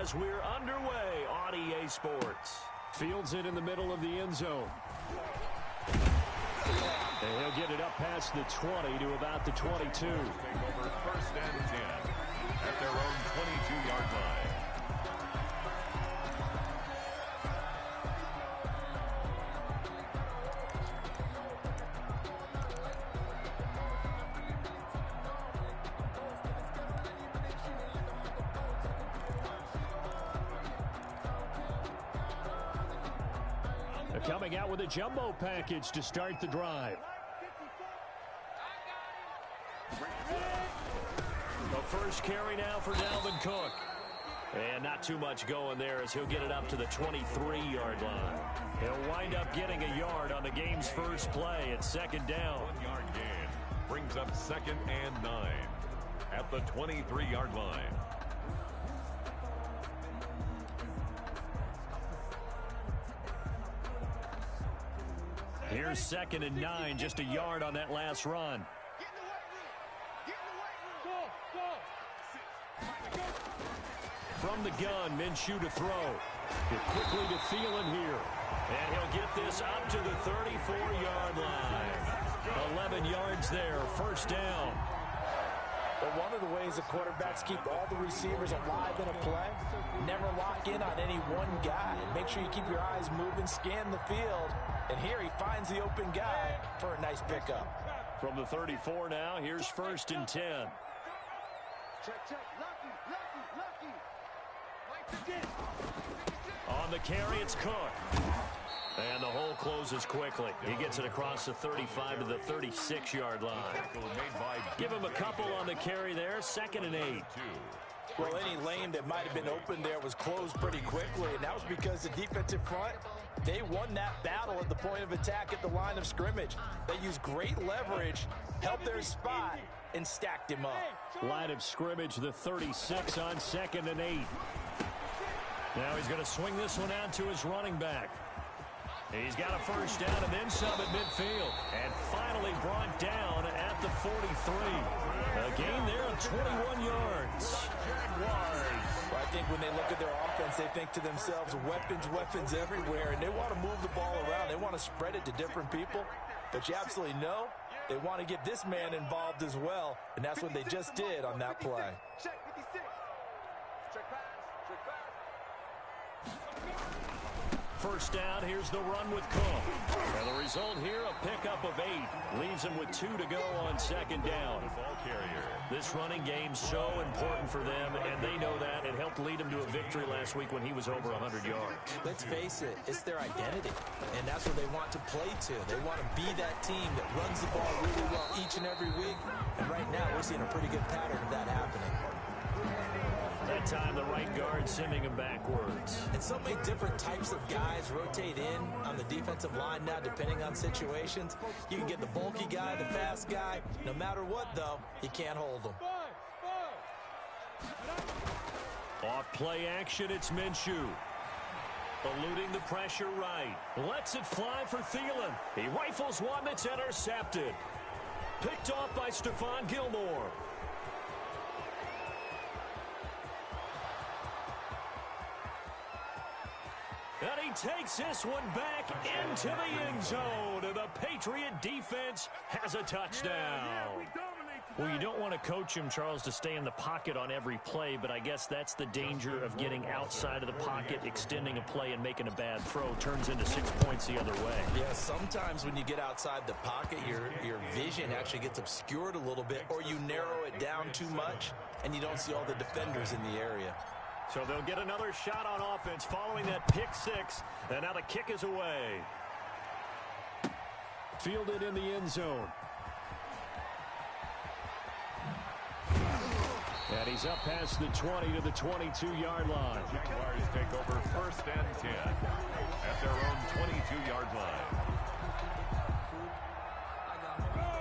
as we're underway on EA Sports. Fields it in the middle of the end zone. And he'll get it up past the 20 to about the 22. Take over 1st and 10 at their own 22-yard line. Coming out with a jumbo package to start the drive. The first carry now for Dalvin Cook. And not too much going there as he'll get it up to the 23-yard line. He'll wind up getting a yard on the game's first play at 2nd down. 1-yard gain brings up 2nd and 9 at the 23-yard line. Here's 2nd and 9, just a yard on that last run. From the gun, Minshew to throw. Get quickly to Thielen here. And he'll get this up to the 34-yard line. 11 yards there, 1st down. But one of the ways the quarterbacks keep all the receivers alive in a play, never lock in on any one guy. Make sure you keep your eyes moving, scan the field. And here he finds the open guy for a nice pickup. From the 34 now, here's 1st and 10. On the carry, it's Cook. And the hole closes quickly. He gets it across the 35 to the 36-yard line. Give him a couple on the carry there, 2nd and 8. Well, any lane that might have been open there was closed pretty quickly, and that was because the defensive front, they won that battle at the point of attack at the line of scrimmage. They used great leverage, helped their spot, and stacked him up. Line of scrimmage, the 36 on 2nd and 8. Now he's going to swing this one out to his running back. He's got a 1st down and then some at midfield. And finally brought down at the 43. A gain there of 21 yards. Well, I think when they look at their offense, they think to themselves, weapons everywhere. And they want to move the ball around. They want to spread it to different people. But you absolutely know they want to get this man involved as well. And that's what they just did on that play. First down, here's the run with Cook. And the result here, a pickup of 8. Leaves him with 2 to go on 2nd down. Ball carrier. This running game's so important for them, and they know that. It helped lead them to a victory last week when he was over 100 yards. Let's face it, it's their identity, and that's what they want to play to. They want to be that team that runs the ball really well each and every week, and right now we're seeing a pretty good pattern of that happening. That time, the right guard sending him backwards. And so many different types of guys rotate in on the defensive line now, depending on situations. You can get the bulky guy, the fast guy. No matter what, though, you can't hold them. Off play action, it's Minshew. Eluding the pressure right. Lets it fly for Thielen. He rifles one that's intercepted. Picked off by Stephon Gilmore. And he takes this one back into the end zone. And the Patriot defense has a touchdown. Well, you don't want to coach him, Charles, to stay in the pocket on every play, but I guess that's the danger of getting outside of the pocket, extending a play, and making a bad throw. Turns into 6 points the other way. Yeah, sometimes when you get outside the pocket, your vision actually gets obscured a little bit, or you narrow it down too much, and you don't see all the defenders in the area. So they'll get another shot on offense following that pick six, and now the kick is away. Fielded in the end zone. And he's up past the 20 to the 22-yard line. Jaguars take over 1st and 10 at their own 22-yard line.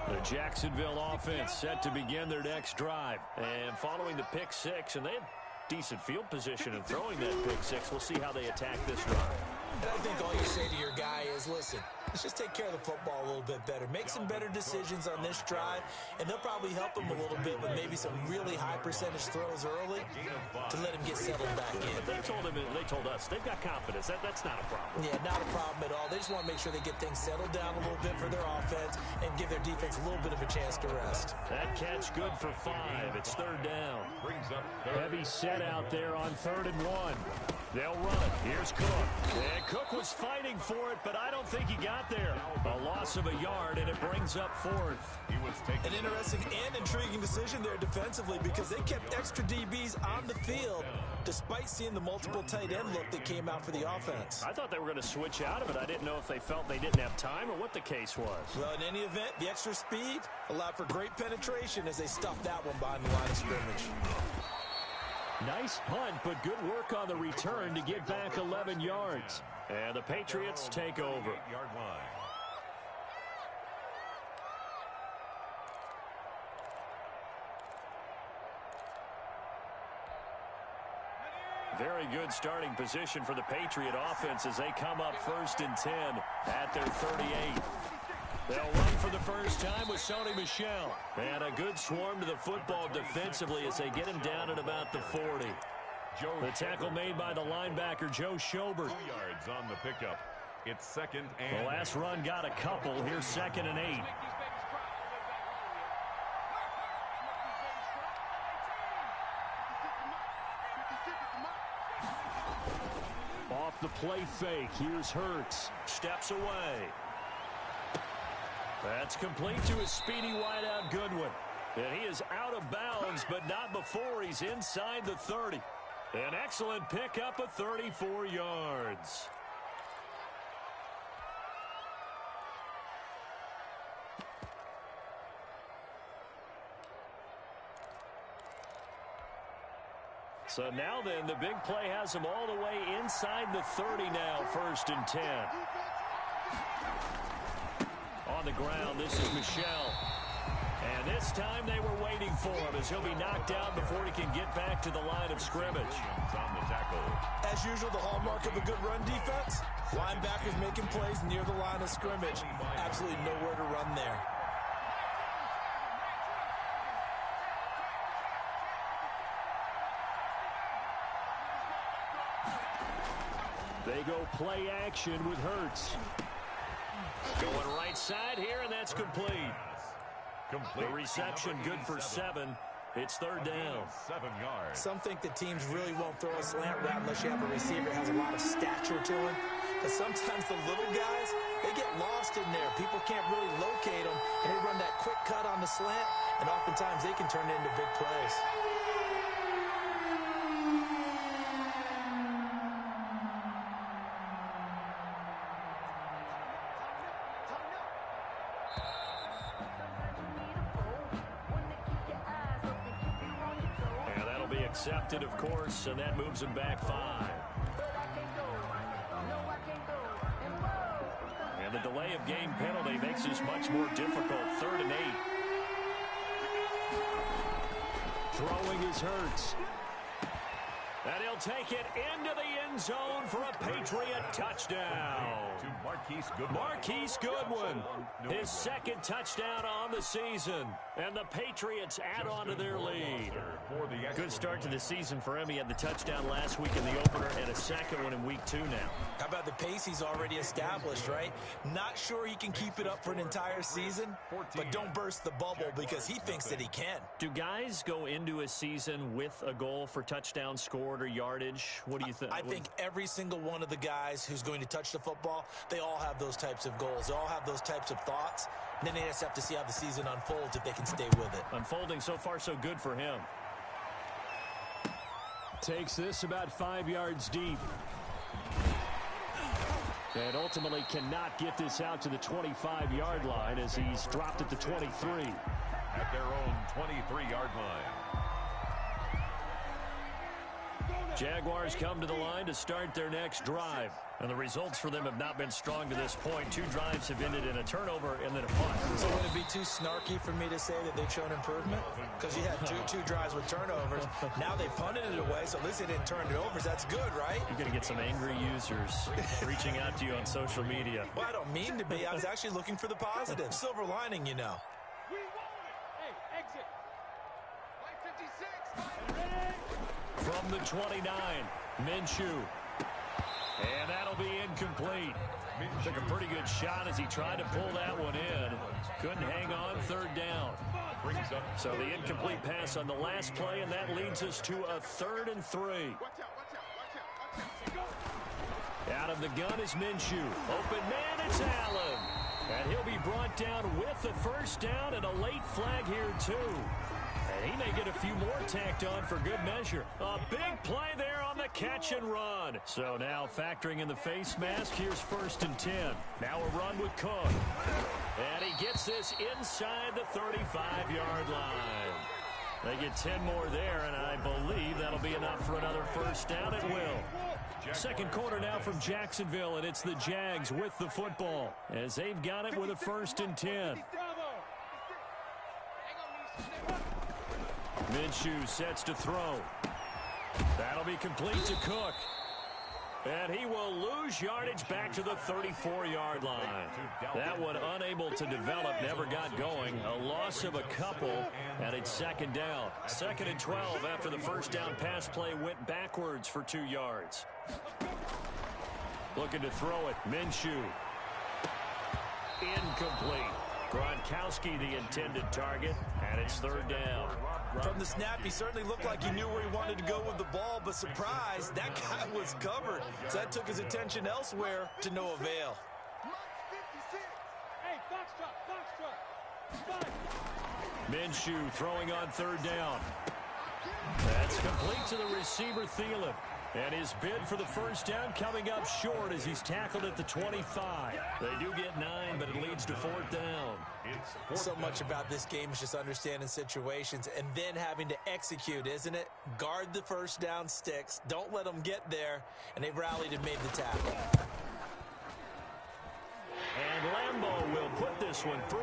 The Jacksonville offense set to begin their next drive. And following the pick six, and they have decent field position in throwing that pick six. We'll see how they attack this drive. And I think all you say to your guy is, listen, let's just take care of the football a little bit better. Make some better decisions on this drive, and they'll probably help him a little bit with maybe some really high percentage throws early to let him get settled back in. But they told us they've got confidence. That's not a problem. Yeah, not a problem at all. They just want to make sure they get things settled down a little bit for their offense and give their defense a little bit of a chance to rest. That catch good for 5. It's third down. Brings up third. Heavy set out there on 3rd and 1. They'll run it. Here's Cook. And Cook was fighting for it, but I don't think he got there. A loss of a yard, and it brings up 4th. He was taking an interesting and intriguing decision there defensively because they kept extra DBs on the field despite seeing the multiple tight end look that came out for the offense. I thought they were going to switch out of it. I didn't know if they felt they didn't have time or what the case was. Well, in any event, the extra speed allowed for great penetration as they stuffed that one behind the line of scrimmage. Nice punt, but good work on the return to get back 11 yards. And the Patriots take over. 8-yard line. Very good starting position for the Patriot offense as they come up 1st and 10 at their 38. They'll run for the first time with Sony Michel. And a good swarm to the football defensively as they get him down at about the 40. The tackle made by the linebacker, Joe Schobert. 2 yards on the pickup. It's 2nd and... The last run got a couple. Here's 2nd and 8. Off the play fake. Here's Hurts. Steps away. That's complete to a speedy wideout Goodwin. And he is out of bounds, but not before he's inside the 30. An excellent pickup of 34 yards. So now then, the big play has him all the way inside the 30 now, 1st and 10. On the ground, this is Michel. And this time they were waiting for him as he'll be knocked down before he can get back to the line of scrimmage. On the tackle. As usual, the hallmark of a good run defense, linebackers making plays near the line of scrimmage. Absolutely nowhere to run there. They go play action with Hurts. Going right side here, and that's complete. The reception good for 7. It's 3rd down. 7 yards. Some think that teams really won't throw a slant route unless you have a receiver that has a lot of stature to him. But sometimes the little guys, they get lost in there. People can't really locate them, and they run that quick cut on the slant, and oftentimes they can turn it into big plays. Accepted, of course, and that moves him back 5. And the delay of game penalty makes this much more difficult. 3rd and 8. Throwing is Hurts. And he'll take it into the end zone for a Patriot touchdown. Marquise Goodwin, his 2nd touchdown on the season. And the Patriots add on to their lead. Good start to the season for him. He had the touchdown last week in the opener and a 2nd one in week 2 now. How about the pace he's already established, right? Not sure he can keep it up for an entire season, but don't burst the bubble because he thinks that he can. Do guys go into a season with a goal for touchdown scored or yardage? What do you think? I think every single one of the guys who's going to touch the football, they all have those types of goals. They all have those types of thoughts. And then they just have to see how the season unfolds if they can stay with it. Unfolding so far so good for him. Takes this about 5 yards deep. And ultimately cannot get this out to the 25-yard line as he's dropped at the 23. At their own 23-yard line. Jaguars come to the line to start their next drive. And the results for them have not been strong to this point. 2 drives have ended in a turnover and then a punt. So would it be too snarky for me to say that they've shown improvement? Because you had two drives with turnovers. Now they punted it away, so at least they didn't turn it over. That's good, right? You're going to get some angry users reaching out to you on social media. Well, I don't mean to be. I was actually looking for the positive. Silver lining, you know. From the 29, Minshew. And that'll be incomplete. Took a pretty good shot as he tried to pull that one in. Couldn't hang on, 3rd down. So the incomplete pass on the last play, and that leads us to a 3rd and 3. Out of the gun is Minshew. Open man, it's Allen. And he'll be brought down with the 1st down and a late flag here, too. And he may get a few more tacked on for good measure. A big play there on the catch and run. So now factoring in the face mask, here's 1st and 10. Now a run with Cook. And he gets this inside the 35-yard line. They get 10 more there, and I believe that'll be enough for another 1st down. It will. Second quarter now from Jacksonville, and it's the Jags with the football as they've got it with a 1st and 10. Minshew sets to throw. That'll be complete to Cook. And he will lose yardage back to the 34-yard line. That one unable to develop, never got going. A loss of a couple, and it's 2nd down. 2nd and 12 after the 1st down pass play went backwards for 2 yards. Looking to throw it, Minshew. Incomplete. Gronkowski the intended target, and it's 3rd down. From the snap, he certainly looked like he knew where he wanted to go with the ball, but surprise, that guy was covered. So that took his attention elsewhere to no avail. Minshew throwing on 3rd down. That's complete to the receiver, Thielen. And his bid for the 1st down coming up short as he's tackled at the 25. They do get 9, but it leads to 4th down. So much about this game is just understanding situations and then having to execute, isn't it? Guard the 1st down sticks. Don't let them get there. And they've rallied and made the tackle. And Lambeau will put this one through.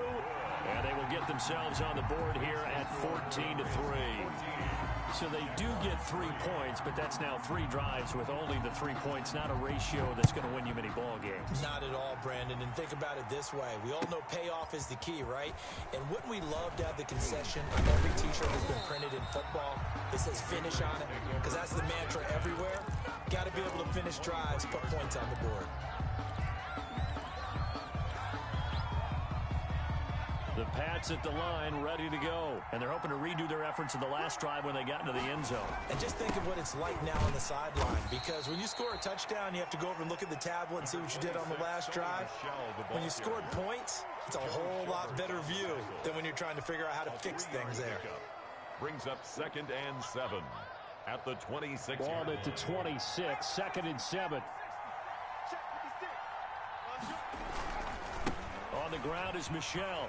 And they will get themselves on the board here at 14-3. So they do get 3 points, but that's now 3 drives with only the 3 points, not a ratio that's going to win you many ball games. Not at all, Brandon. And think about it this way. We all know payoff is the key, right? And wouldn't we love to have the concession on every T-shirt that's been printed in football that says finish on it? Because that's the mantra everywhere. Got to be able to finish drives, put points on the board. The Pats at the line, ready to go. And they're hoping to redo their efforts in the last drive when they got into the end zone. And just think of what it's like now on the sideline. Because when you score a touchdown, you have to go over and look at the tablet and see what you did on the last drive. When you scored points, it's a whole lot better view than when you're trying to figure out how to fix things there. Brings up 2nd and 7 at the 26. Ball at the 26, 2nd and 7. On the ground is Michel.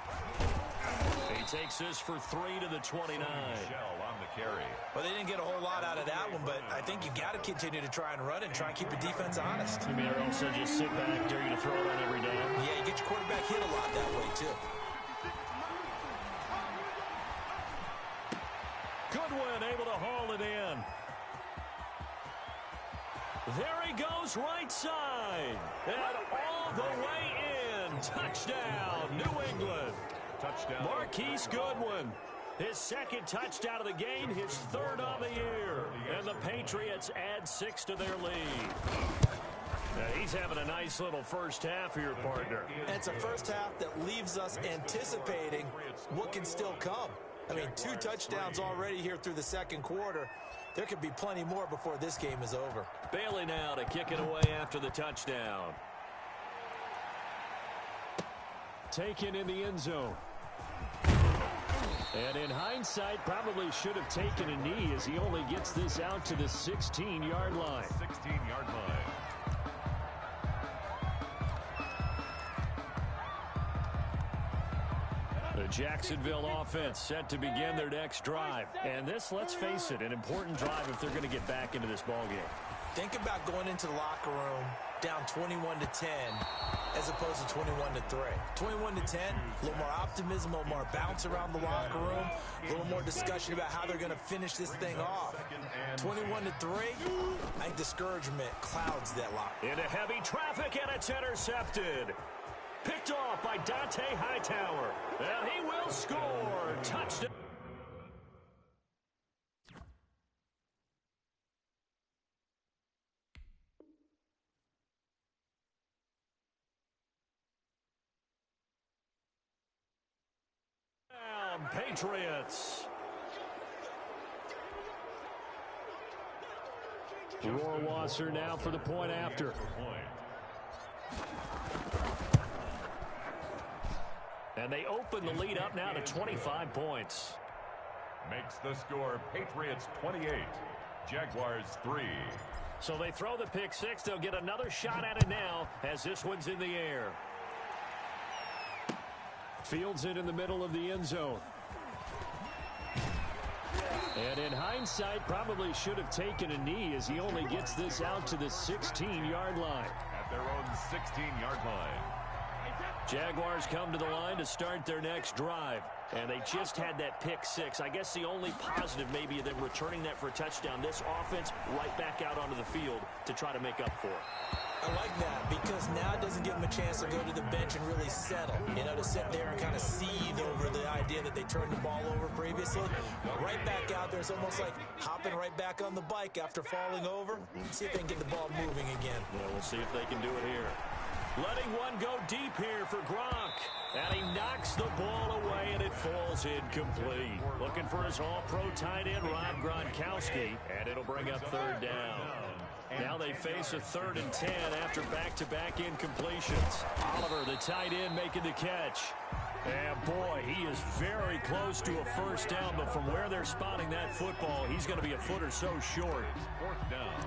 He takes this for 3 to the 29. Michel on the carry. Well, they didn't get a whole lot out of that one, but I think you got to continue to try and run and try and keep the defense honest. You mean or also just sit back, dare you to throw it on every down? Yeah, you get your quarterback hit a lot that way, too. Goodwin able to haul it in. There he goes right side. And all the way in. Touchdown, New England. Touchdown. Marquise Goodwin. His 2nd touchdown of the game, his 3rd on the year. And the Patriots add 6 to their lead. Now he's having a nice little first half here, partner. And it's a first half that leaves us anticipating what can still come. I mean, 2 touchdowns already here through the 2nd quarter. There could be plenty more before this game is over. Bailey now to kick it away after the touchdown. Taken in the end zone. And in hindsight, probably should have taken a knee as he only gets this out to the 16-yard line. 16-yard line. The Jacksonville offense set to begin their next drive. And this, let's face it, an important drive if they're going to get back into this ballgame. Think about going into the locker room down 21-10 as opposed to 21-3. 21-10, a little more optimism, a little more bounce around the locker room, a little more discussion about how they're going to finish this thing off. 21-3, I think discouragement clouds that locker. Into heavy traffic, and it's intercepted. Picked off by Dante Hightower, and he will score. Touchdown. Patriots. Rohrwasser now for the point after. And they open the lead up now to 25 points. Makes the score Patriots 28, Jaguars 3. So they throw the pick six. They'll get another shot at it now as this one's in the air. Fields it in the middle of the end zone. And in hindsight, probably should have taken a knee as he only gets this out to the 16-yard line. At their own 16-yard line. Jaguars come to the line to start their next drive. And they just had that pick six. I guess the only positive maybe of them returning that for a touchdown. This offense right back out onto the field to try to make up for it. I like that because now it doesn't give them a chance to go to the bench and really settle. You know, to sit there and kind of seethe over the idea that they turned the ball over previously. Right back out there, it's almost like hopping right back on the bike after falling over. See if they can get the ball moving again. Well, we'll see if they can do it here. Letting one go deep here for Gronk. And he knocks the ball away, and it falls incomplete. Looking for his all-pro tight end, Rob Gronkowski. And it'll bring up third down. Now they face a 3rd and 10 after back-to-back incompletions. Oliver, the tight end, making the catch. And, boy, he is very close to a first down, but from where they're spotting that football, he's going to be a foot or so short. 4th down.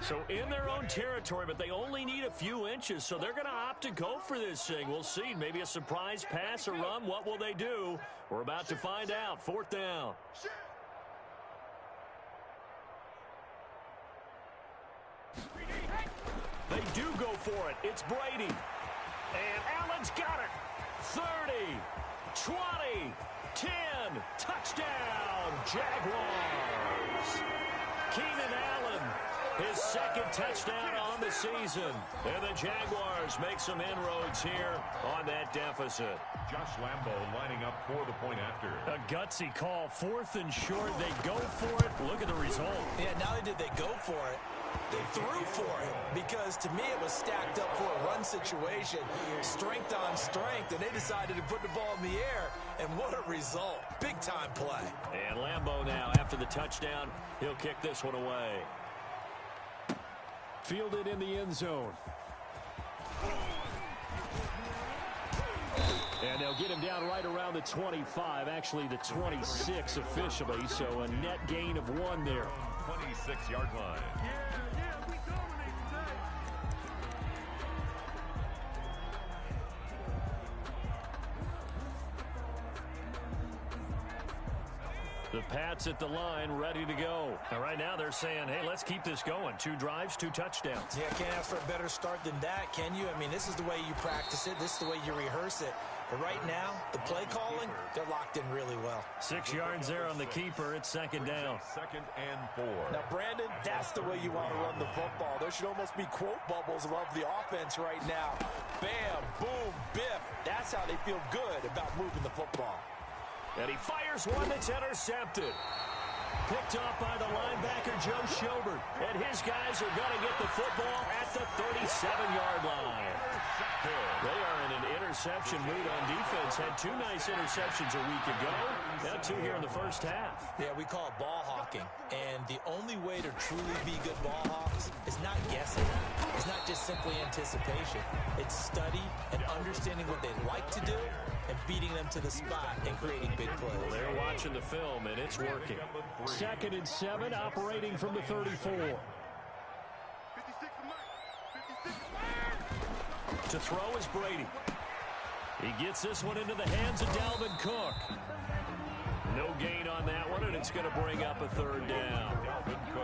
So in their own territory, but they only need a few inches, so they're going to opt to go for this thing. We'll see. Maybe a surprise pass, a run. What will they do? We're about to find out. 4th down. They do go for it. It's Brady. And Allen's got it. 30, 20, 10. Touchdown, Jaguars. Keenan Allen. His 2nd touchdown on the season. And the Jaguars make some inroads here on that deficit. Josh Lambo lining up for the point after. A gutsy call. 4th and short. They go for it. Look at the result. Yeah, not only did they go for it, they threw for it. Because to me it was stacked up for a run situation. Strength on strength. And they decided to put the ball in the air. And what a result. Big time play. And Lambo now after the touchdown. He'll kick this one away. Fielded in the end zone. And they'll get him down right around the 25, actually the 26 officially, so a net gain of 1 there. 26-yard line. The Pats at the line, ready to go. And right now they're saying, hey, let's keep this going. 2 drives, 2 touchdowns. Yeah, can't ask for a better start than that, can you? I mean, this is the way you practice it. This is the way you rehearse it. But right now, the play calling, they're locked in really well. 6 yards there on the keeper. It's 2nd down. 2nd and 4. Now, Brandon, that's the way you want to run the football. There should almost be quote bubbles above the offense right now. Bam, boom, biff. That's how they feel good about moving the football. And he fires one that's intercepted. Picked off by the linebacker, Joe Schobert. And his guys are going to get the football at the 37-yard line. They are in an interception mood on defense. Had 2 nice interceptions a week ago. Now 2 here in the first half. Yeah, we call it ball hawking. And the only way to truly be good ball hawks is not guessing. It's not just simply anticipation. It's study and understanding what they like to do and beating them to the spot and creating big plays. Well, they're watching the film, and it's working. 2nd and 7, operating from the 34. To throw is Brady. He gets this one into the hands of Dalvin Cook. No gain on that one, and it's going to bring up a 3rd down.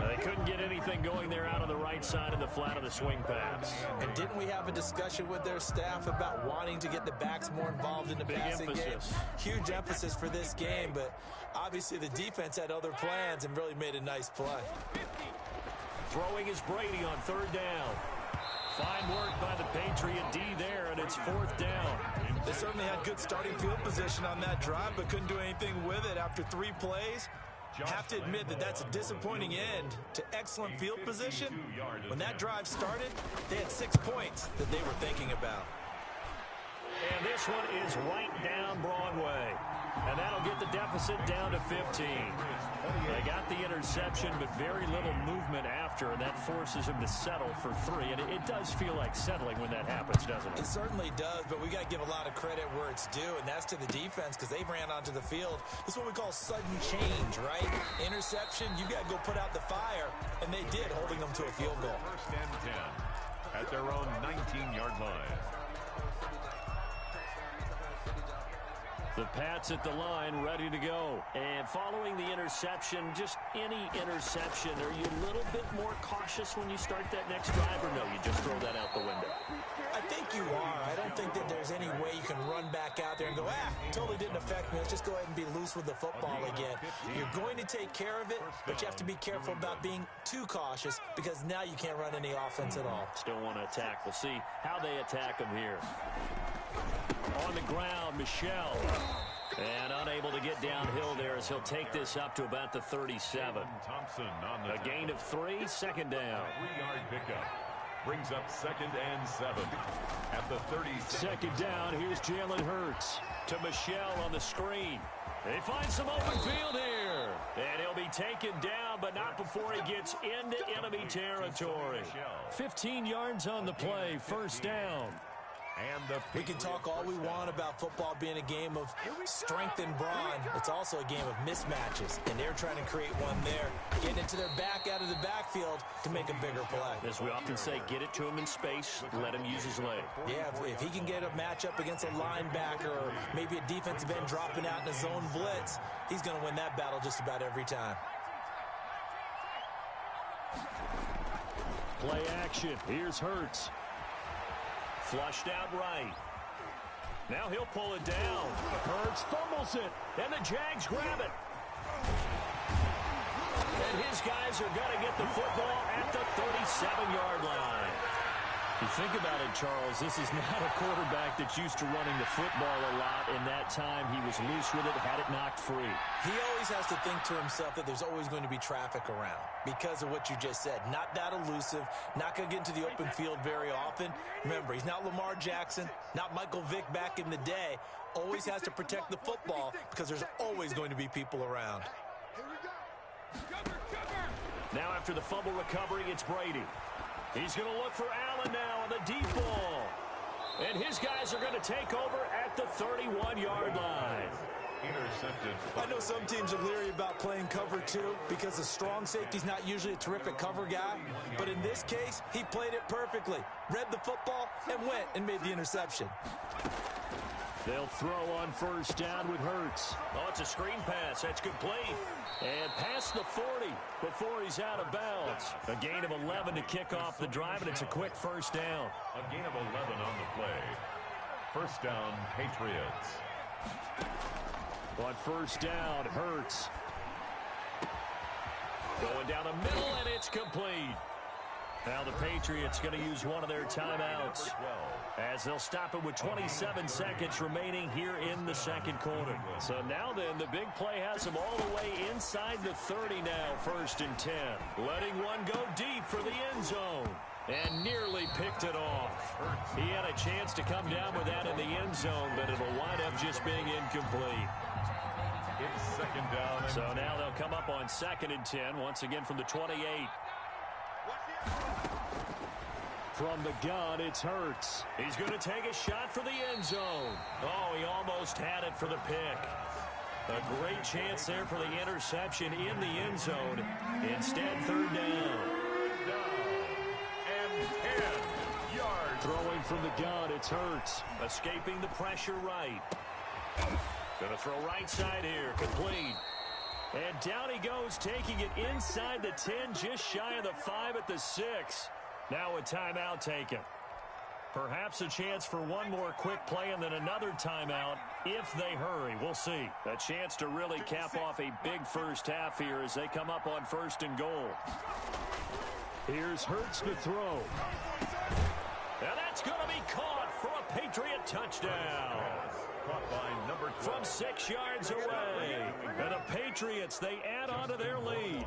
They couldn't get anything going there out on the right side of the flat of the swing pass. And didn't we have a discussion with their staff about wanting to get the backs more involved in the passing game? Huge emphasis for this game, but obviously the defense had other plans and really made a nice play. Throwing is Brady on 3rd down. Fine work by the Patriot D there, and it's 4th down. They certainly had good starting field position on that drive, but couldn't do anything with it after 3 plays. Have to admit that that's a disappointing end to excellent field position. When that drive started, they had 6 points that they were thinking about. And this one is right down Broadway. And that'll get the deficit down to 15. They got the interception, but very little movement after, and that forces him to settle for 3. And it does feel like settling when that happens, doesn't it? It certainly does, but we got to give a lot of credit where it's due, and that's to the defense because they ran onto the field. This is what we call sudden change, right? Interception, you got to go put out the fire, and they did, holding them to a field goal. 1st and 10 at their own 19-yard line. The Pats at the line, ready to go. And following the interception, just any interception, are you a little bit more cautious when you start that next drive, or no, you just throw that out the window? I think you are. I don't think that there's any way you can run back out there and go, totally didn't affect me. Let's just go ahead and be loose with the football again. You're going to take care of it, but you have to be careful about being too cautious because now you can't run any offense at all. Still want to attack. We'll see how they attack them here. On the ground, Michel. And unable to get downhill there as he'll take this up to about the 37. Thompson on the a gain of 3, 2nd down. 3-yard pickup. Brings up 2nd and 7 at the 37. 2nd down, here's Jalen Hurts to Michel on the screen. They find some open field here. And he'll be taken down, but not before he gets into enemy territory. 15 yards on the play, 1st down. And we can talk all we want about football being a game of strength and brawn. It's also a game of mismatches, and they're trying to create one there, getting it to their back out of the backfield to make a bigger play. As we often say, get it to him in space, let him use his leg. Yeah, if he can get a matchup against a linebacker or maybe a defensive end dropping out in a zone blitz, he's going to win that battle just about every time. Play action. Here's Hurts. Flushed out right. Now he'll pull it down. Hurts fumbles it, and the Jags grab it. And his guys are going to get the football at the 37-yard line. You think about it, Charles, this is not a quarterback that's used to running the football a lot. In that time, he was loose with it, had it knocked free. He always has to think to himself that there's always going to be traffic around because of what you just said. Not that elusive, not going to get into the open field very often. Remember, he's not Lamar Jackson, not Michael Vick back in the day. Always has to protect the football because there's always going to be people around. Now after the fumble recovery, it's Brady. He's going to look for Allen now on the deep ball. And his guys are going to take over at the 31-yard line. Intercepted. I know some teams are leery about playing cover 2 because a strong safety's not usually a terrific cover guy. But in this case, he played it perfectly. Read the football and went and made the interception. They'll throw on 1st down with Hurts. Oh, it's a screen pass. That's complete. And past the 40 before he's out of bounds. A gain of 11 to kick off the drive, and it's a quick 1st down. A gain of 11 on the play. 1st down, Patriots. On 1st down, Hurts. Going down the middle, and it's complete. Now the Patriots going to use one of their timeouts as they'll stop it with 27 seconds remaining here in the 2nd quarter. So now then, the big play has them all the way inside the 30 now, 1st and 10. Letting one go deep for the end zone. And nearly picked it off. He had a chance to come down with that in the end zone, but it'll wind up just being incomplete. It's 2nd down. So now they'll come up on 2nd and 10, once again from the 28. From the gun, it's Hurts. He's going to take a shot for the end zone. Oh, he almost had it for the pick. A great chance there for the interception in the end zone. Instead, third down. And 10 yards. Throwing from the gun, it's Hurts. Escaping the pressure right. Going to throw right side here. Complete. And down he goes, taking it inside the 10, just shy of the 5 at the 6. Now a timeout taken. Perhaps a chance for one more quick play and then another timeout if they hurry. We'll see. A chance to really cap off a big first half here as they come up on 1st and goal. Here's Hurts to throw. And that's going to be caught for a Patriot touchdown. Caught by number 12. From 6 yards away. And the Patriots, they add on to their lead.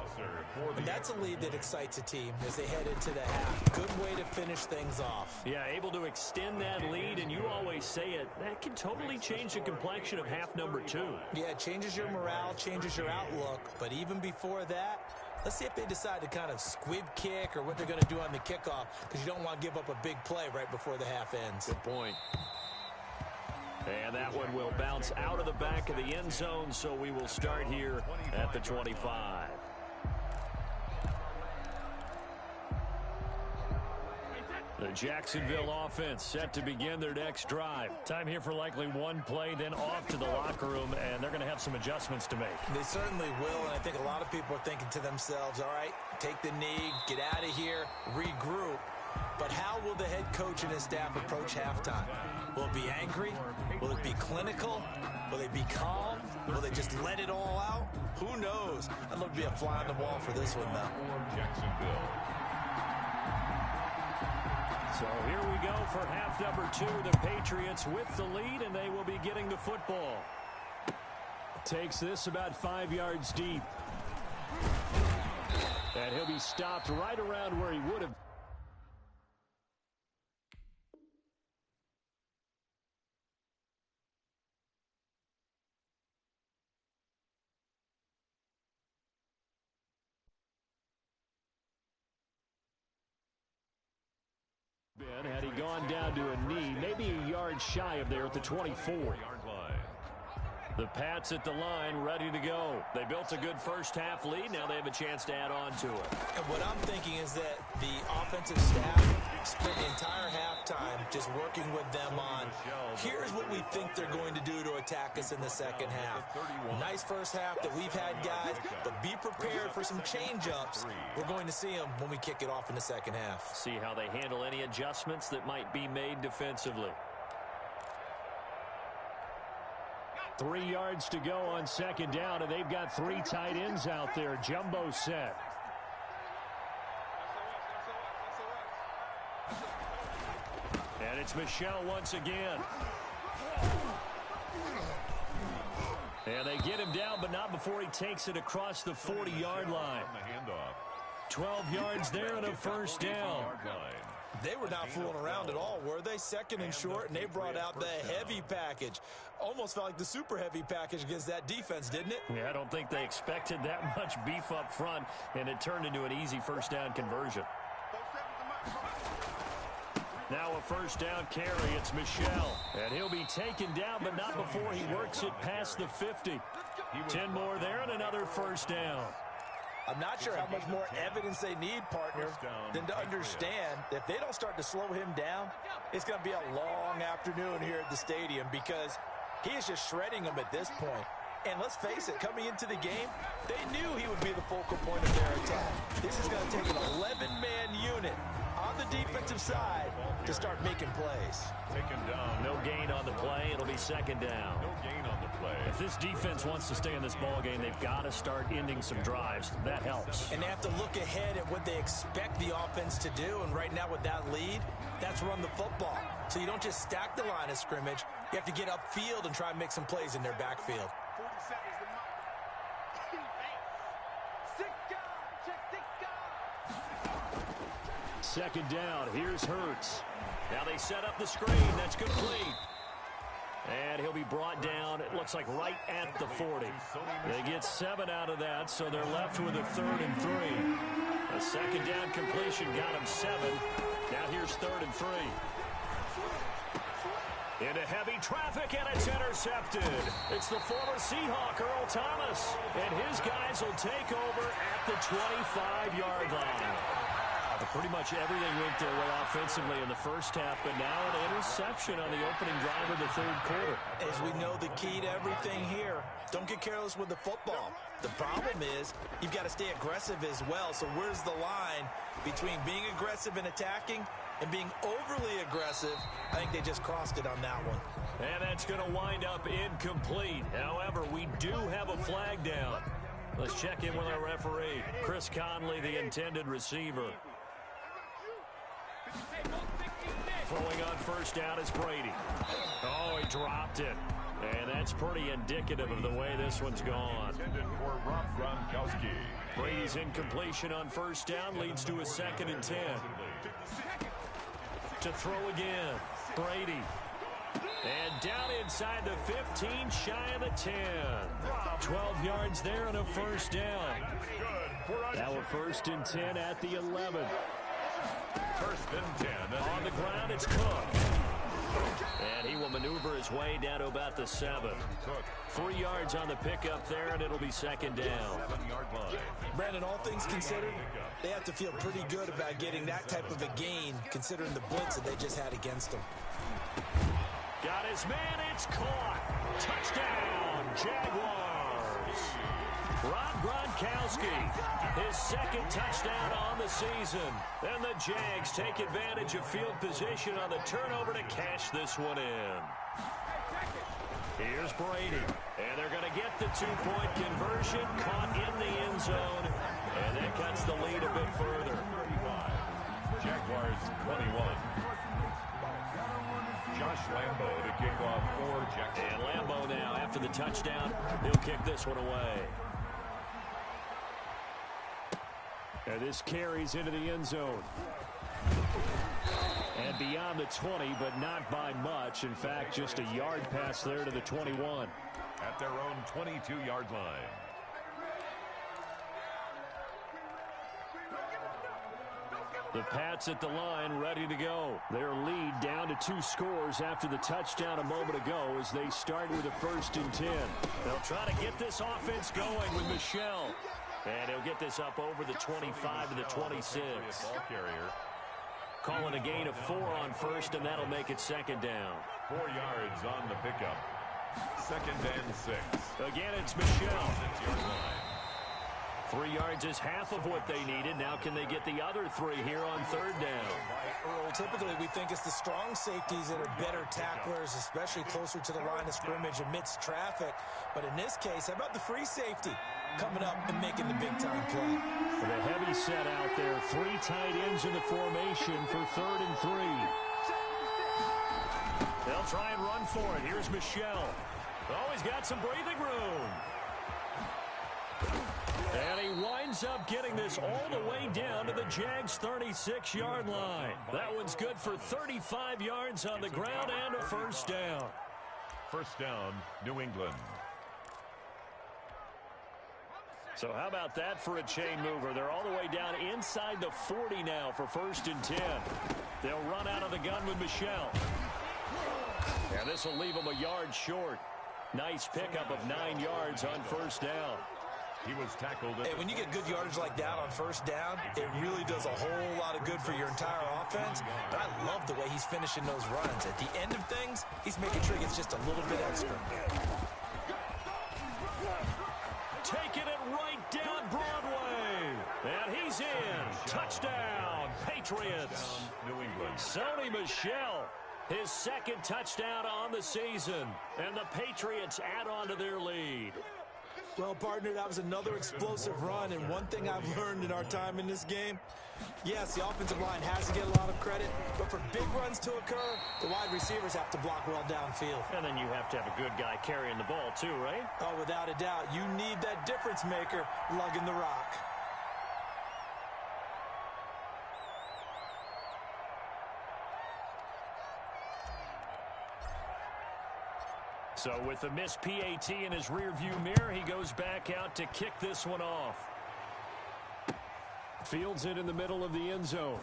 And that's a lead that excites a team as they head into the half. Good way to finish things off. Yeah, able to extend that lead, and you always say it, that can totally change the complexion of half number 2. Yeah, it changes your morale, changes your outlook. But even before that, let's see if they decide to kind of squib kick or what they're going to do on the kickoff, because you don't want to give up a big play right before the half ends. Good point. And that one will bounce out of the back of the end zone, so we will start here at the 25. The Jacksonville offense set to begin their next drive. Time here for likely one play, then off to the locker room, and they're going to have some adjustments to make. They certainly will, and I think a lot of people are thinking to themselves, all right, take the knee, get out of here, regroup. But how will the head coach and his staff approach halftime? Will it be angry? Will it be clinical? Will they be calm? Will they just let it all out? Who knows? I'd love to be a fly on the wall for this one, though. Jacksonville. So here we go for half number 2. The Patriots with the lead, and they will be getting the football. Takes this about 5 yards deep. And he'll be stopped right around where he would have. Had he gone down to a knee, maybe a yard shy of there at the 24. The Pats at the line, ready to go. They built a good first half lead. Now they have a chance to add on to it. And what I'm thinking is that the offensive staff spent the entire halftime just working with them on, here's what we think they're going to do to attack us in the second half. Nice first half that we've had, guys, but be prepared for some change-ups. We're going to see them when we kick it off in the second half. See how they handle any adjustments that might be made defensively. 3 yards to go on second down, and they've got 3 tight ends out there. Jumbo set. And it's Michel once again. And they get him down, but not before he takes it across the 40-yard line. 12 yards there and a first down. They were not fooling around at all, were they? Second and short, and they brought out the heavy package. Almost felt like the super heavy package against that defense, didn't it? Yeah, I don't think they expected that much beef up front, and it turned into an easy first down conversion. Now a first down carry. It's Michel, and he'll be taken down, but not before he works it past the 50. 10 more there and another first down. I'm not sure how much more evidence they need, partner, than to understand that if they don't start to slow him down, it's going to be a long afternoon here at the stadium because he is just shredding them at this point. And let's face it, coming into the game, they knew he would be the focal point of their attack. This is going to take an 11-man unit on the defensive side to start making plays. Taken down. No gain on the play. It'll be second down. No gain on the play. If this defense wants to stay in this ball game, they've got to start ending some drives. That helps. And they have to look ahead at what they expect the offense to do. And right now with that lead, that's run the football. So you don't just stack the line of scrimmage. You have to get upfield and try and make some plays in their backfield. Second down. Here's Hurts. Now they set up the screen. That's complete. And he'll be brought down, it looks like right at the 40. They get 7 out of that, so they're left with a 3rd and 3. A second down completion got him 7. Now here's 3rd and 3. Into heavy traffic, and it's intercepted. It's the former Seahawk, Earl Thomas. And his guys will take over at the 25-yard line. Pretty much everything went their way offensively in the first half, but now an interception on the opening drive of the 3rd quarter. As we know, the key to everything here, don't get careless with the football. The problem is you've got to stay aggressive as well. So where's the line between being aggressive and attacking and being overly aggressive? I think they just crossed it on that one. And that's going to wind up incomplete. However, we do have a flag down. Let's check in with our referee, Chris Conley, the intended receiver. Throwing on first down is Brady. Oh, he dropped it. And that's pretty indicative of the way this one's gone. For Rob Gronkowski. Brady's incompletion on first down leads to a 2nd and 10. To throw again, Brady. And down inside the 15, shy of the 10. 12 yards there and a first down. Now a 1st and 10 at the 11. 1st and 10. On the ground, it's Cook. And he will maneuver his way down to about the 7. 3 yards on the pickup there, and it'll be 2nd down. 7-yard line. Brandon, all things considered, they have to feel pretty good about getting that type of a gain, considering the blitz that they just had against them. Got his man, it's caught. Touchdown, Jaguars. Rob Gronkowski, his 2nd touchdown on the season. And the Jags take advantage of field position on the turnover to cash this one in. Here's Brady. And they're going to get the 2-point conversion, caught in the end zone. And that cuts the lead a bit further. Jaguars 21. Josh Lambo to kick off for Jackson. And Lambo now, after the touchdown, he'll kick this one away. And this carries into the end zone. And beyond the 20, but not by much. In fact, just a yard pass there to the 21. At their own 22-yard line. The Pats at the line, ready to go. Their lead down to 2 scores after the touchdown a moment ago as they start with a 1st and 10. They'll try to get this offense going with Michel. And he'll get this up over the 25 to the 26. Ball carrier. Calling a gain of 4 on first, and that'll make it 2nd down. 4 yards on the pickup. 2nd and 6. Again, it's Michel. 6-yard line. 3 yards is half of what they needed. Now can they get the other 3 here on 3rd down? Earl, typically we think it's the strong safeties that are better tacklers, especially closer to the line of scrimmage amidst traffic. But in this case, how about the free safety coming up and making the big-time play? The heavy set out there. 3 tight ends in the formation for 3rd and 3. They'll try and run for it. Here's Michel. Oh, he's got some breathing room. And he winds up getting this all the way down to the Jags' 36-yard line. That one's good for 35 yards on the ground and a first down. First down, New England. So how about that for a chain mover? They're all the way down inside the 40 now for 1st and 10. They'll run out of the gun with Michel. And this will leave them a yard short. Nice pickup of 9 yards on first down. He was tackled. Hey, when you get good yardage like that on first down, it really does a whole lot of good for your entire offense. But I love the way he's finishing those runs. At the end of things, he's making sure he gets just a little bit extra. Taking it right down Broadway. And he's in. Touchdown, Patriots. New England. Sony Michel, his 2nd touchdown on the season. And the Patriots add on to their lead. Well, partner, that was another explosive run, and one thing I've learned in our time in this game, yes, the offensive line has to get a lot of credit, but for big runs to occur, the wide receivers have to block well downfield. And then you have to have a good guy carrying the ball too, right? Oh, without a doubt. You need that difference maker lugging the rock. So with the missed PAT in his rearview mirror, he goes back out to kick this one off. Fields it in the middle of the end zone.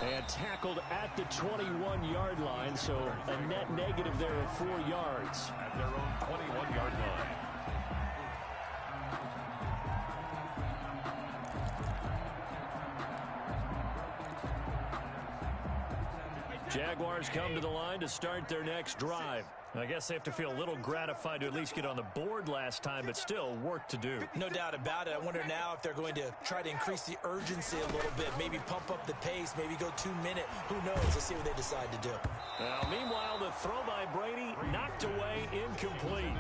And tackled at the 21-yard line, so a net negative there of 4 yards. At their own 21-yard line. Jaguars come to the line to start their next drive. I guess they have to feel a little gratified to at least get on the board last time, but still work to do. No doubt about it. I wonder now if they're going to try to increase the urgency a little bit, maybe pump up the pace, maybe go 2-minute. Who knows? Let's see what they decide to do. Now, meanwhile, the throw by Brady knocked away, incomplete.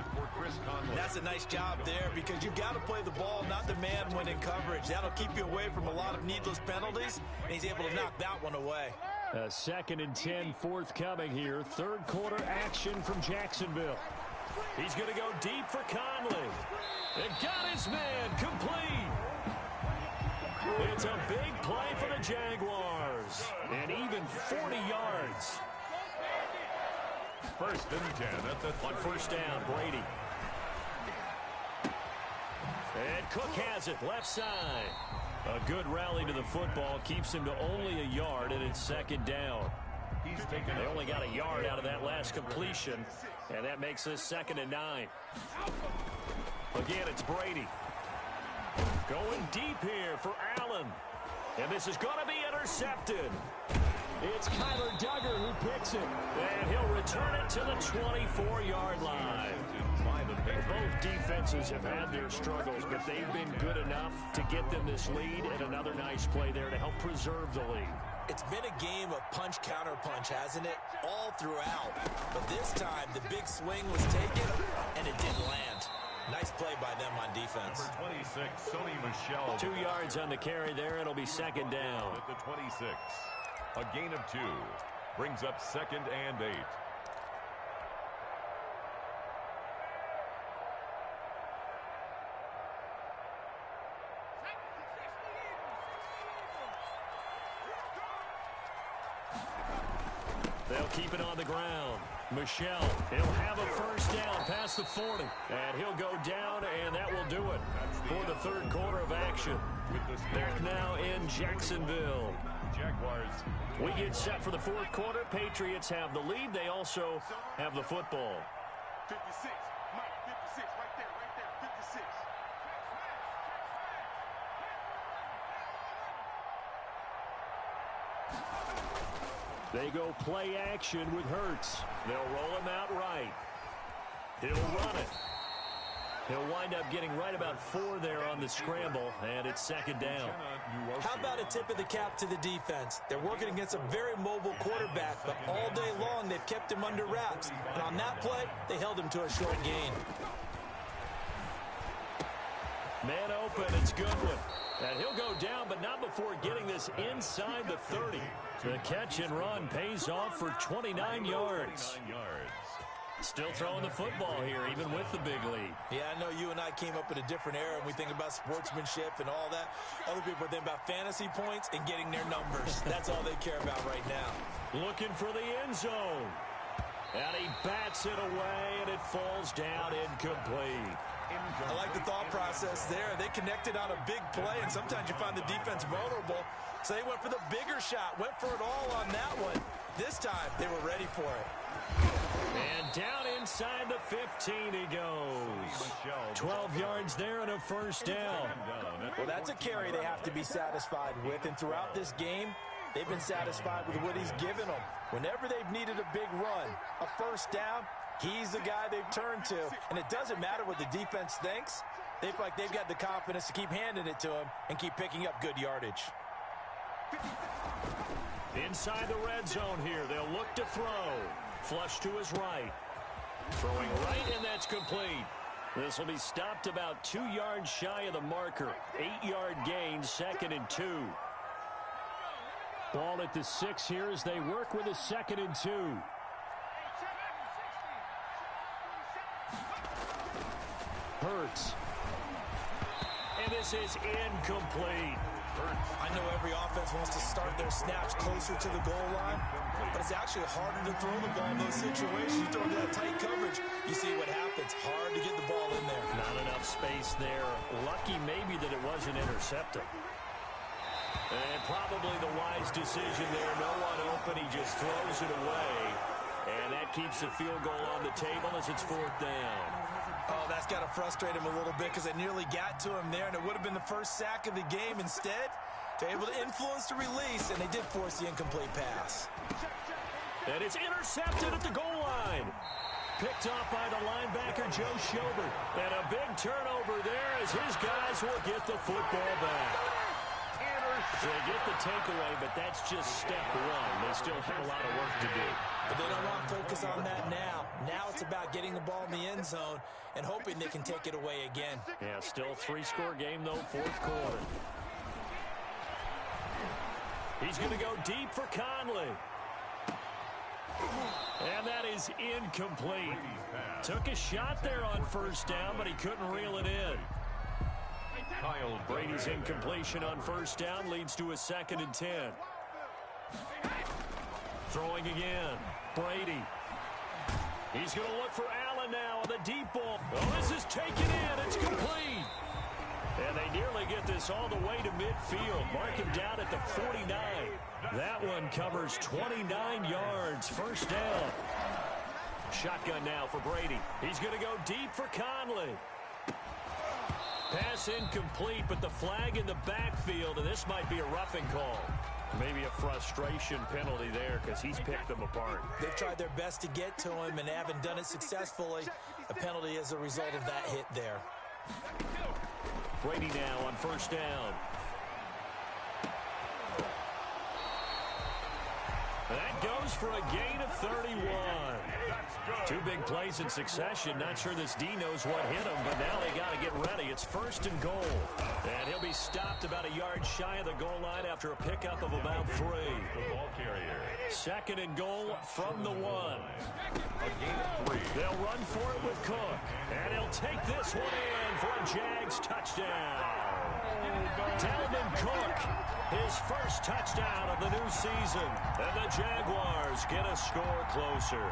That's a nice job there because you've got to play the ball, not the man when in coverage. That'll keep you away from a lot of needless penalties, and he's able to knock that one away. 2nd and 10 forthcoming here. Third quarter action from Jacksonville. He's going to go deep for Conley. And got his man complete. It's a big play for the Jaguars. And even 40 yards. 1st and 10 at the on first down, Brady. And Cook has it, left side. A good rally to the football keeps him to only a yard, and it's 2nd down. They only got a yard out of that last completion, and that makes this 2nd and 9. Again, it's Brady. Going deep here for Allen. And this is going to be intercepted. It's Kyler Duggar who picks it, and he'll return it to the 24-yard line. Both defenses have had their struggles, but they've been good enough to get them this lead, and another nice play there to help preserve the lead. It's been a game of punch-counter-punch, hasn't it? All throughout. But this time, the big swing was taken, and it didn't land. Nice play by them on defense. Number 26, Sony Michel. 2 yards on the carry there. It'll be 2nd down. At the 26. A gain of 2. Brings up 2nd and 8. They'll keep it on the ground. Michel, he'll have a first down past the 40. And he'll go down, and that will do it for the third quarter of action. Back now in Jacksonville. Jaguars. We get set for the fourth quarter. Patriots have the lead. They also have the football. 56. Mike, 56. Right there. 56. They go play action with Hurts. They'll roll him out right. He'll run it. He'll wind up getting right about 4 there on the scramble, and it's 2nd down. How about a tip of the cap to the defense? They're working against a very mobile quarterback, but all day long they've kept him under wraps. And on that play, they held him to a short gain. Man open, it's Goodwin. And he'll go down, but not before getting this inside the 30. The catch and run pays off for 29 yards. Still throwing the football here, even with the big lead. Yeah, I know you and I came up in a different era, and we think about sportsmanship and all that. Other people think about fantasy points and getting their numbers. That's all they care about right now. Looking for the end zone. And he bats it away, and it falls down incomplete. I like the thought process there. They connected on a big play, and sometimes you find the defense vulnerable. So they went for the bigger shot, went for it all on that one. This time, they were ready for it. And down inside the 15 he goes. 12 yards there and a first down. Well, that's a carry they have to be satisfied with. And throughout this game, they've been satisfied with what he's given them. Whenever they've needed a big run, a first down, he's the guy they've turned to. And it doesn't matter what the defense thinks. They feel like they've got the confidence to keep handing it to him and keep picking up good yardage. Inside the red zone here, they'll look to throw. Flush to his right. Throwing right, and that's complete. This will be stopped about 2 yards shy of the marker. 8-yard gain, 2nd and 2. Ball at the 6 here as they work with a 2nd and 2. Hurts. And this is incomplete. I know every offense wants to start their snaps closer to the goal line, but it's actually harder to throw the ball in those situations. You throw into that tight coverage, you see what happens. Hard to get the ball in there. Not enough space there. Lucky maybe that it wasn't intercepted. And probably the wise decision there. No one open. He just throws it away. And that keeps the field goal on the table as it's 4th down. Oh, that's got to frustrate him a little bit because they nearly got to him there, and it would have been the first sack of the game. Instead, they're able to influence the release, and they did force the incomplete pass. And it's intercepted at the goal line. Picked off by the linebacker, Joe Schobert. And a big turnover there as his guys will get the football back. So they get the takeaway, but that's just step one. They still have a lot of work to do. But they don't want to focus on that now. Now it's about getting the ball in the end zone and hoping they can take it away again. Yeah, still 3-score game, though, 4th quarter. He's going to go deep for Conley. And that is incomplete. Took a shot there on 1st down, but he couldn't reel it in. Brady's incompletion on 1st down leads to a 2nd and 10. Throwing again. Brady. He's going to look for Allen now on the deep ball. Oh, this is taken in. It's complete. And they nearly get this all the way to midfield. Mark him down at the 49. That one covers 29 yards. 1st down. Shotgun now for Brady. He's going to go deep for Conley. Pass incomplete, but the flag in the backfield, and this might be a roughing call. Maybe a frustration penalty there because he's picked them apart. They've tried their best to get to him and haven't done it successfully. A penalty as a result of that hit there. Brady now on 1st down. That goes for a gain of 31. 2 big plays in succession. Not sure this D knows what hit him, but now they got to get ready. It's 1st and goal. And he'll be stopped about a yard shy of the goal line after a pickup of about 3. 2nd and goal from the 1. They'll run for it with Cook. And he'll take this one in for a Jags touchdown. Dalvin Cook, his first touchdown of the new season. And the Jaguars get a score closer.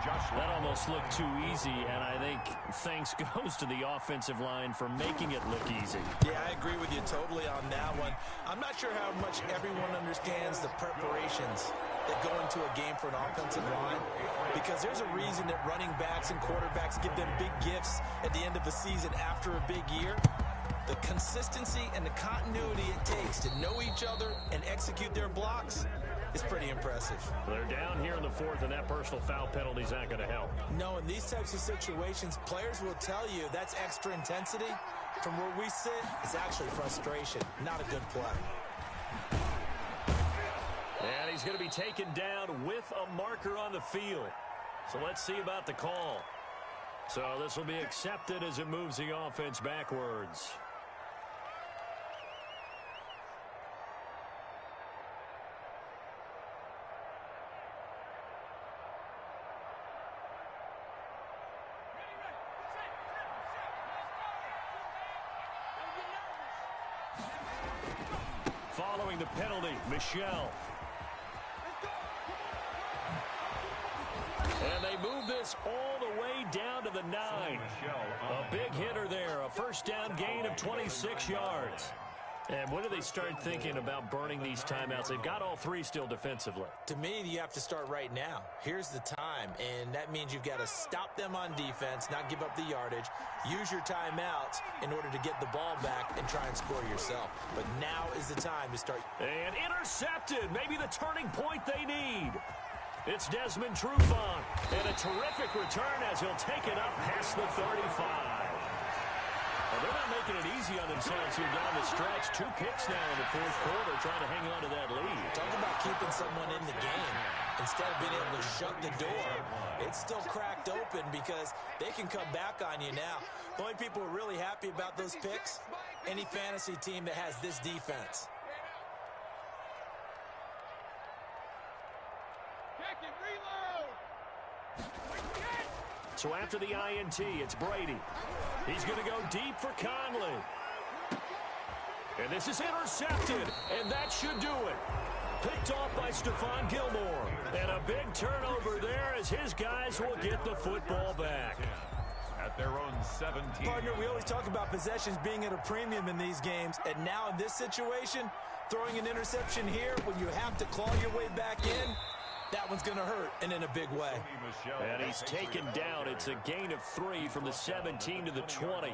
That almost looked too easy, and I think thanks goes to the offensive line for making it look easy. Yeah, I agree with you totally on that one. I'm not sure how much everyone understands the preparations that go into a game for an offensive line, because there's a reason that running backs and quarterbacks give them big gifts at the end of the season after a big year. The consistency and the continuity it takes to know each other and execute their blocks is pretty impressive. They're down here in the 4th, and that personal foul penalty is not going to help. No, in these types of situations, players will tell you that's extra intensity. From where we sit, it's actually frustration, not a good play. And he's going to be taken down with a marker on the field. So let's see about the call. So this will be accepted as it moves the offense backwards. Following the penalty, Michelle. And they move this all the way down to the 9. A big hitter there, a 1st down gain of 26 yards. And when do they start thinking about burning these timeouts? They've got all 3 still defensively. To me, you have to start right now. Here's the time, and that means you've got to stop them on defense, not give up the yardage, use your timeouts in order to get the ball back and try and score yourself. But now is the time to start. And intercepted, maybe the turning point they need. It's Desmond Trufant, and a terrific return as he'll take it up past the 35. Well, they're not making it easy on themselves here down the stretch. 2 picks now in the 4th quarter trying to hang on to that lead. Talk about keeping someone in the game. Instead of being able to shut the door, it's still cracked open because they can come back on you now. The only people who are really happy about those picks, any fantasy team that has this defense. So after the INT, it's Brady. He's going to go deep for Conley. And this is intercepted, and that should do it. Picked off by Stephon Gilmore. And a big turnover there as his guys will get the football back. At their own 17. Partner, we always talk about possessions being at a premium in these games, and now in this situation, throwing an interception here when you have to claw your way back in, that one's going to hurt, and in a big way. And he's taken down. It's a gain of 3 from the 17 to the 20.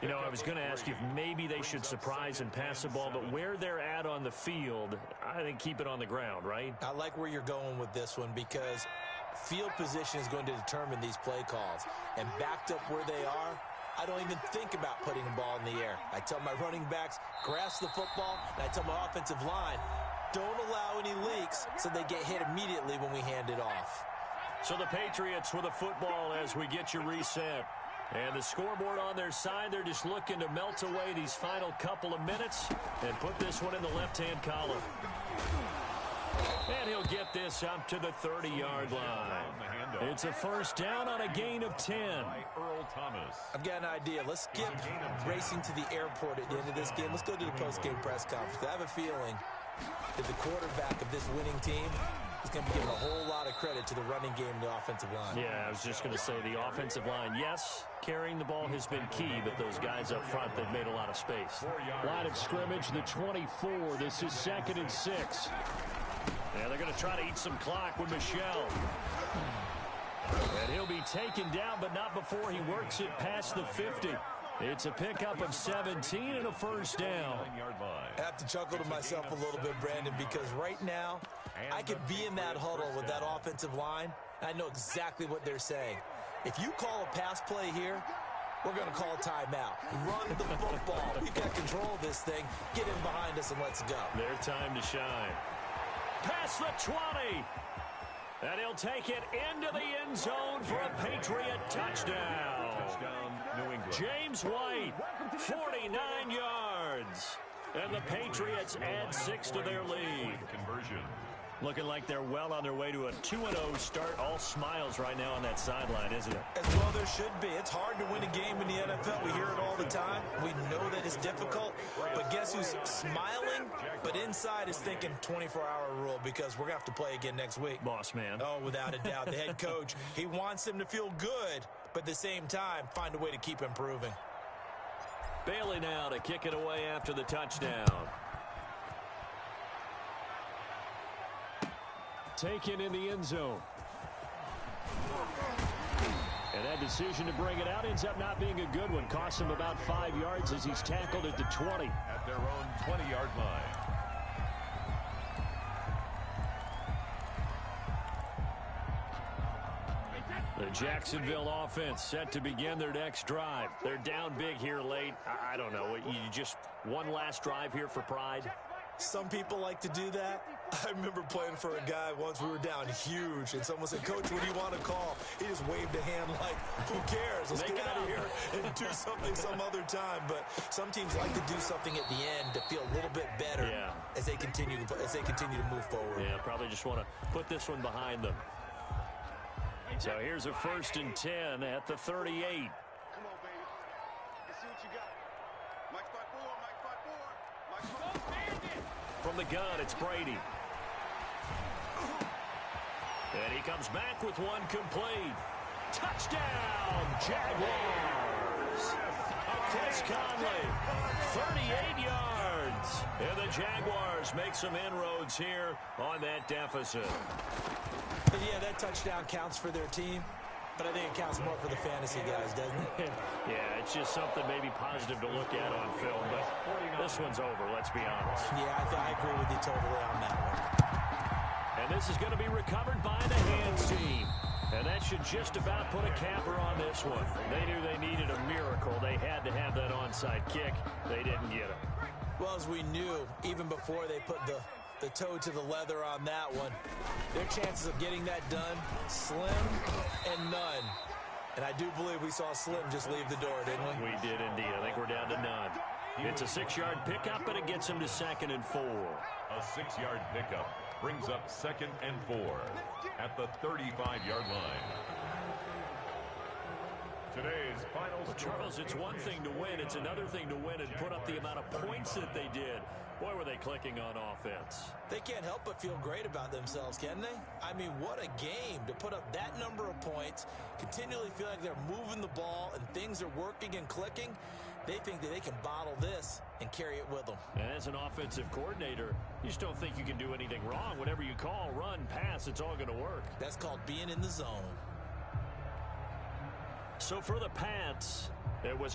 You know, I was going to ask you if maybe they should surprise and pass the ball, but where they're at on the field, I think keep it on the ground, right? I like where you're going with this one because field position is going to determine these play calls. And backed up where they are, I don't even think about putting the ball in the air. I tell my running backs, grasp the football, and I tell my offensive line, don't allow any leaks so they get hit immediately when we hand it off. So the Patriots with the football as we get you reset. And the scoreboard on their side, they're just looking to melt away these final couple of minutes and put this one in the left-hand column. And he'll get this up to the 30-yard line. It's a first down on a gain of 10. I've got an idea. Let's skip racing to the airport at the end of this game. Let's go to the post-game press conference. I have a feeling that the quarterback of this winning team is going to be giving a whole lot of credit to the running game and the offensive line. Yeah, I was just going to say the offensive line, yes, carrying the ball has been key, but those guys up front, they've made a lot of space. Line of scrimmage, the 24. This is 2nd and 6. Yeah, they're going to try to eat some clock with Michel. And he'll be taken down, but not before he works it past the 50. It's a pickup of 17 and a first down. I have to chuckle to myself a little bit, Brandon, because right now I could be in that huddle with that offensive line. I know exactly what they're saying. If you call a pass play here, we're going to call a timeout. Run the football. We've got control of this thing. Get in behind us and let's go. Their time to shine. Past the 20. And he'll take it into the end zone for a Patriot touchdown. Touchdown, New England. James White, 49 yards. And the Patriots add 6 to their lead. Conversion. Looking like they're well on their way to a 2-0 start. All smiles right now on that sideline, isn't it? As well there should be. It's hard to win a game in the NFL. We hear it all the time. We know that it's difficult. But guess who's smiling? But inside is thinking 24-hour rule because we're going to have to play again next week. Boss man. Oh, without a doubt. The head coach, he wants them to feel good, but at the same time, find a way to keep improving. Bailey now to kick it away after the touchdown. Taken in the end zone. And that decision to bring it out ends up not being a good one. Costs him about 5 yards as he's tackled at the 20. At their own 20-yard line. The Jacksonville offense set to begin their next drive. They're down big here late. I don't know. You just one last drive here for pride? Some people like to do that. I remember playing for a guy once. We were down huge, and someone said, "Coach, what do you want to call?" He just waved a hand like, "Who cares? Let's get out of here and do something some other time." But some teams like to do something at the end to feel a little bit better as they continue to move forward. Yeah, probably just want to put this one behind them. So here's a 1st and 10 at the 38. Come on, baby. Let's see what you got. Mike 5-4, Mike 5-4. Mike 5-4. From the gun, it's Brady. And he comes back with one complete. Touchdown, Jaguars. Chris Conley, 38 yards. And the Jaguars make some inroads here on that deficit. And yeah, that touchdown counts for their team, but I think it counts more for the fantasy guys, doesn't it? Yeah, it's just something maybe positive to look at on film, but this one's over, let's be honest. Yeah, I agree with you totally on that one. And this is going to be recovered by the hands team. And that should just about put a capper on this one. They knew they needed a miracle. They had to have that onside kick. They didn't get it. Well, as we knew, even before they put the toe to the leather on that one, their chances of getting that done, slim and none. And I do believe we saw Slim just leave the door, didn't we? We did indeed. I think we're down to none. It's a 6-yard pickup, but it gets him to 2nd and 4. A 6-yard pickup brings up 2nd and 4 at the 35-yard line. To today's final Well, Charles, it's one thing to win. It's another thing to win and put up the amount of points that they did. Boy, were they clicking on offense. They can't help but feel great about themselves, can they? I mean, what a game to put up that number of points, continually feel like they're moving the ball and things are working and clicking. They think that they can bottle this and carry it with them. And as an offensive coordinator, you just don't think you can do anything wrong. Whatever you call, run, pass, it's all going to work. That's called being in the zone. So for the Pats, it was